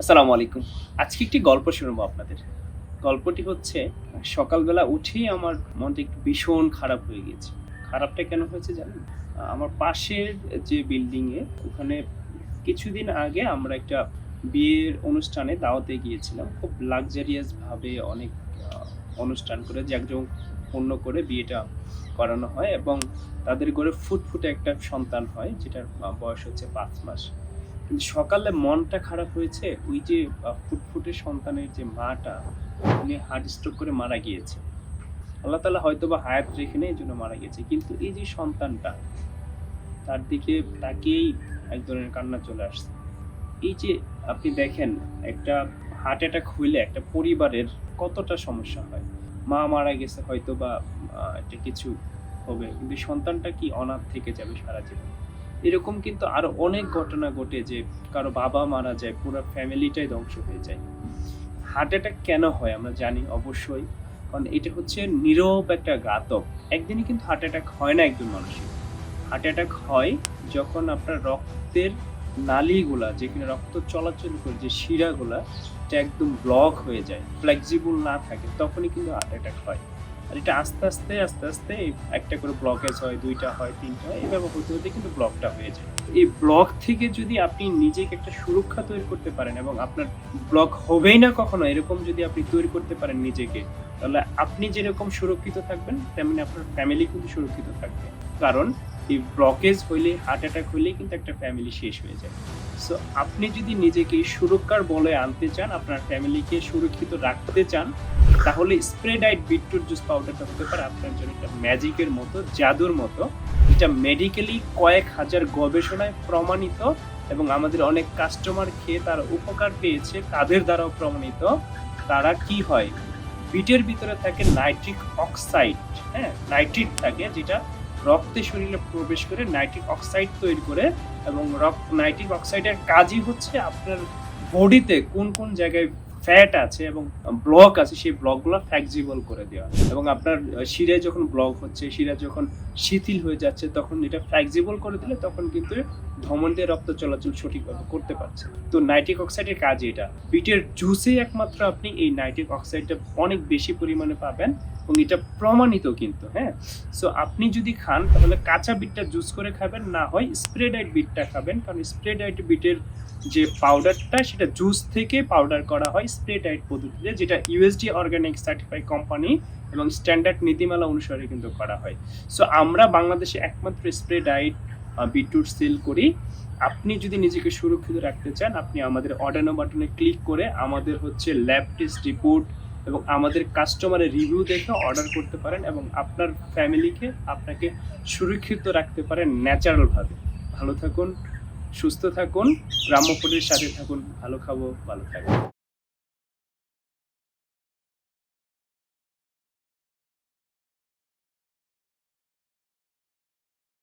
আসসালামু আলাইকুম। আজকে একটি গল্প শোনাবো আপনাদের। গল্পটি হচ্ছে সকালবেলা উঠেই আমার মনটা একটু ভীষণ খারাপ হয়ে গিয়েছে। খারাপটা কেন হয়েছে জানেন? আমার পাশের যে বিল্ডিং এ ওখানে কিছুদিন আগে আমরা একটা বিয়ের অনুষ্ঠানে দাওয়াতে গিয়েছিলাম। খুব লাক্সারিয়াস ভাবে অনেক আ অনুষ্ঠান করে জাঁকজমকপূর্ণ করে বিয়েটা করানো হয় এবং তাদের ঘরে ফুটফুটে একটা সন্তান হয় যেটার বয়স হচ্ছে ৫ মাস। কিন্তু সকালে মনটা খারাপ হয়েছে ওই যে ফুটফুটে সন্তানের যে মাটা উনি হার্ট স্ট্রোক করে মারা গিয়েছে। আল্লাহ তাআলা হয়তোবা হায়াত রেখে নেই এজন্য মারা গেছে। কিন্তু এই যে সন্তানটা তার দিকে তাকিয়েই এক ধরনের কান্না চলে আসছে। এই যে আপনি দেখেন একটা হার্ট অ্যাটাক হইলে একটা পরিবারের কতটা সমস্যা হয়। মা মারা গেছে হয়তোবা একটা কিছু হবে। কিন্তু সন্তানটা কি অনাথ থেকে যাবে সারা জীবন। এরকম কিন্তু আরো অনেক ঘটনা ঘটে যে কারো বাবা মারা যায়, পুরা ফ্যামিলিটাই ধ্বংস হয়ে যায়। হার্ট অ্যাটাক কেন হয় আমরা জানি অবশ্যই। কারণ এটা হচ্ছে নীরব একটা ঘাতক। একদিনে কিন্তু হার্ট অ্যাটাক হয় না একজন মানুষের। হার্ট অ্যাটাক হয় যখন আপনার রক্তের নালীগুলা যেখানে রক্ত চলাচল করে যে শিরাগুলা এটা একদম ব্লক হয়ে যায়, ফ্লেক্সিবল না থাকে তখনই কিন্তু হার্ট অ্যাটাক হয়। আর এটা আস্তে আস্তে একটা করে ব্লকেজ হয়, ২ টা হয়, ৩ টা হয়। এভাবে হতে কিন্তু ব্লকটা হয়ে যায়। এই ব্লক থেকে যদি আপনি নিজেকে একটা সুরক্ষা তৈরি করতে পারেন এবং আপনার ব্লক হবেই না কখনো এরকম যদি আপনি তৈরি করতে পারেন নিজেকে, তাহলে আপনি যেরকম সুরক্ষিত থাকবেন তেমনি আপনার ফ্যামিলি কিন্তু সুরক্ষিত থাকবে। কারণ এই ব্লকেজ হইলে হার্ট অ্যাটাক হইলেই কিন্তু একটা ফ্যামিলি শেষ হয়ে যায়। সো আপনি যদি নিজেকে এই সুরক্ষার বলয়ে আনতে চান, আপনার ফ্যামিলিকে সুরক্ষিত রাখতে চান, তাহলে স্প্রে ডায়েট বিটরুট জুস পাউডারটা হতে পারে আপনার জন্য একটা ম্যাজিকের মতো, জাদুর মতো। এটা মেডিকেলি কয়েক হাজার গবেষণায় প্রমাণিত এবং আমাদের অনেক কাস্টমার খেয়ে তারা উপকার পেয়েছে, তাদের দ্বারাও প্রমাণিত। তারা কি হয়? বিটের ভিতরে থাকে নাইট্রিক অক্সাইড, হ্যাঁ? নাইট্রিট থাকে যেটা রক্তে শরীরে প্রবেশ করে নাইট্রিক অক্সাইড তৈরি করে এবং নাইট্রিক অক্সাইডের কাজই হচ্ছে আপনার বডিতে কোন জায়গায় ফ্যাট আছে এবং ব্লক আছে সেই ব্লকগুলো ফ্লেক্সিবল করে দেওয়া এবং আপনার শিরায় যখন ব্লক হচ্ছে, শিরা যখন শিথিল হয়ে যাচ্ছে তখন এটা ফ্লেক্সিবল করে দিলে তখন কিন্তু ধমনী দিয়ে রক্ত চলাচল সঠিকভাবে করতে পারছে। তো নাইট্রিক অক্সাইডের কাজ এটা। বিটের জুসে একমাত্র আপনি এই নাইট্রিক অক্সাইডটা অনেক বেশি পরিমাণে পাবেন এবং এটা প্রমাণিত কিন্তু, হ্যাঁ? সো আপনি যদি খান তাহলে কাঁচা বিটটা জুস করে খাবেন, না হয় স্প্রে ডায়েট বিটটা খাবেন। কারণ স্প্রে ডায়েট বিটের যে পাউডারটা সেটা জুস থেকে পাউডার করা হয় স্প্রে ডায়েট পদ্ধতিতে, যেটা ইউএসডি অর্গানিক সার্টিফাইড কোম্পানি এবং স্ট্যান্ডার্ড নীতিমালা অনুসারে কিন্তু করা হয়। সো আমরা বাংলাদেশে একমাত্র স্প্রে ডায়েট বিটরুট সেল করি। আপনি যদি নিজেকে সুরক্ষিত রাখতে চান, আপনি আমাদের অর্ডার নাও বাটনে ক্লিক করে আমাদের হচ্ছে ল্যাব টেস্ট রিপোর্ট এবং আমাদের কাস্টমারের রিভিউ দেখে অর্ডার করতে পারেন এবং আপনার ফ্যামিলিকে আপনাকে সুরক্ষিত রাখতে পারেন ন্যাচারাল ভাবে। ভালো থাকুন, সুস্থ থাকুন, গ্রাম্য ফোডের সাথে থাকুন। ভালো খাবো, ভালো থাকবো।